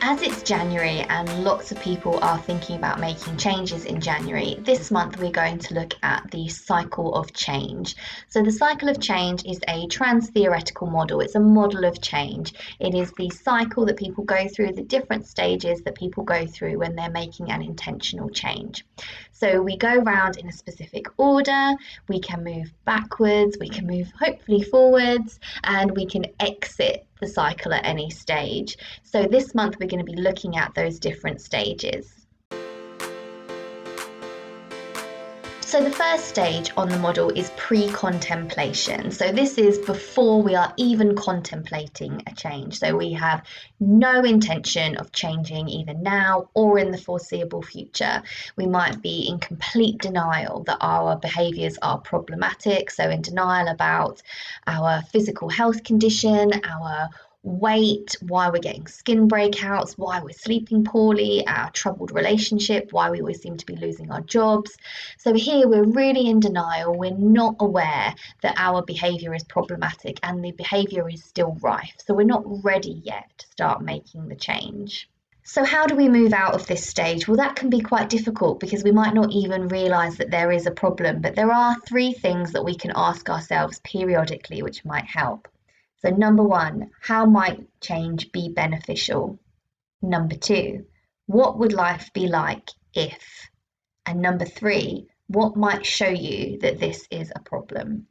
As it's January and lots of people are thinking about making changes in January, this month we're going to look at the cycle of change. So the cycle of change is a trans-theoretical model. It's a model of change. It is the cycle that people go through, the different stages that people go through when they're making an intentional change. So we go round in a specific order, we can move backwards, we can move hopefully forwards, and we can exit the cycle at any stage. So this month we're going to be looking at those different stages. So the first stage on the model is pre-contemplation. So this is before we are even contemplating a change. So we have no intention of changing either now or in the foreseeable future. We might be in complete denial that our behaviours are problematic. So in denial about our physical health condition, our weight, why we're getting skin breakouts, why we're sleeping poorly, our troubled relationship, why we always seem to be losing our jobs. So here we're really in denial. We're not aware that our behaviour is problematic and the behaviour is still rife. So we're not ready yet to start making the change. So how do we move out of this stage? Well, that can be quite difficult because we might not even realise that there is a problem, but there are 3 things that we can ask ourselves periodically which might help. So number 1, how might change be beneficial? Number 2, what would life be like if? And number 3, what might show you that this is a problem?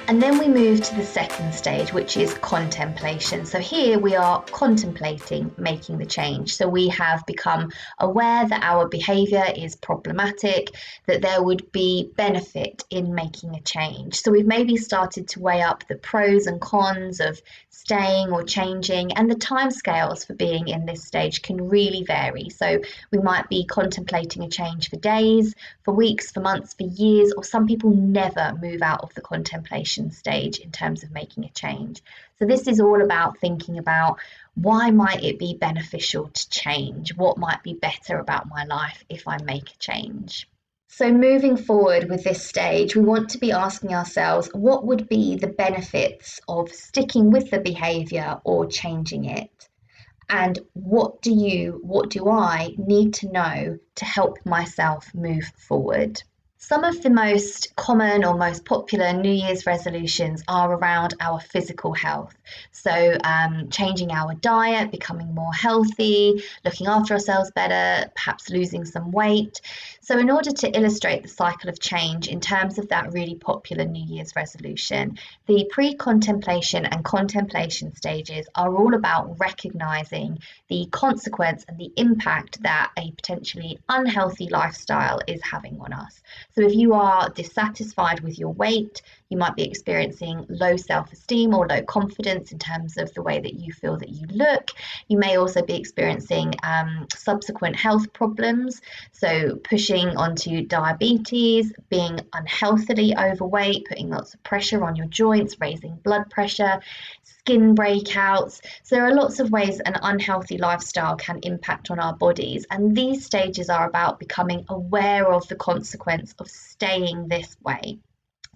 And then we move to the second stage, which is contemplation. So here we are contemplating making the change. So we have become aware that our behaviour is problematic, that there would be benefit in making a change. So we've maybe started to weigh up the pros and cons of staying or changing, and the timescales for being in this stage can really vary. So we might be contemplating a change for days, for weeks, for months, for years, or some people never move out of the contemplation stage in terms of making a change. So this is all about thinking about why might it be beneficial to change? What might be better about my life if I make a change? So moving forward with this stage, we want to be asking ourselves, what would be the benefits of sticking with the behaviour or changing it? And what do I need to know to help myself move forward? Some of the most common or most popular New Year's resolutions are around our physical health. So changing our diet, becoming more healthy, looking after ourselves better, perhaps losing some weight. So in order to illustrate the cycle of change in terms of that really popular New Year's resolution, the pre-contemplation and contemplation stages are all about recognising the consequence and the impact that a potentially unhealthy lifestyle is having on us. So if you are dissatisfied with your weight, you might be experiencing low self-esteem or low confidence in terms of the way that you feel that you look. You may also be experiencing subsequent health problems, so pushing onto diabetes, being unhealthily overweight, putting lots of pressure on your joints, raising blood pressure, skin breakouts. So there are lots of ways an unhealthy lifestyle can impact on our bodies, and these stages are about becoming aware of the consequence of staying this way.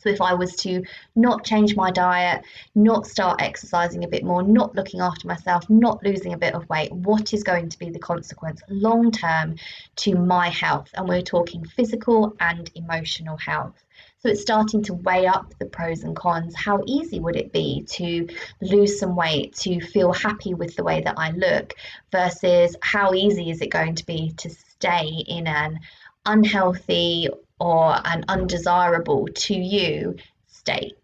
So if I was to not change my diet, not start exercising a bit more, not looking after myself, not losing a bit of weight, what is going to be the consequence long term to my health? And we're talking physical and emotional health. So it's starting to weigh up the pros and cons. How easy would it be to lose some weight, to feel happy with the way that I look, versus how easy is it going to be to stay in an unhealthy or an undesirable to you state?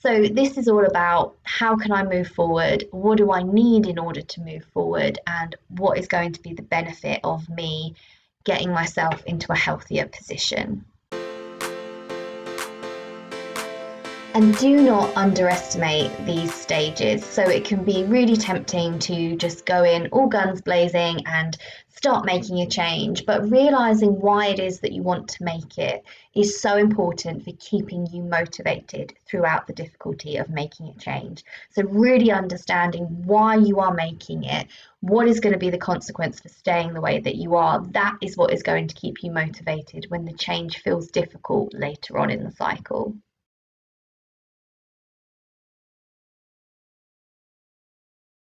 So this is all about how can I move forward, what do I need in order to move forward, and what is going to be the benefit of me getting myself into a healthier position. And do not underestimate these stages. So it can be really tempting to just go in all guns blazing and start making a change, but realizing why it is that you want to make it is so important for keeping you motivated throughout the difficulty of making a change. So really understanding why you are making it, what is going to be the consequence for staying the way that you are, that is what is going to keep you motivated when the change feels difficult later on in the cycle.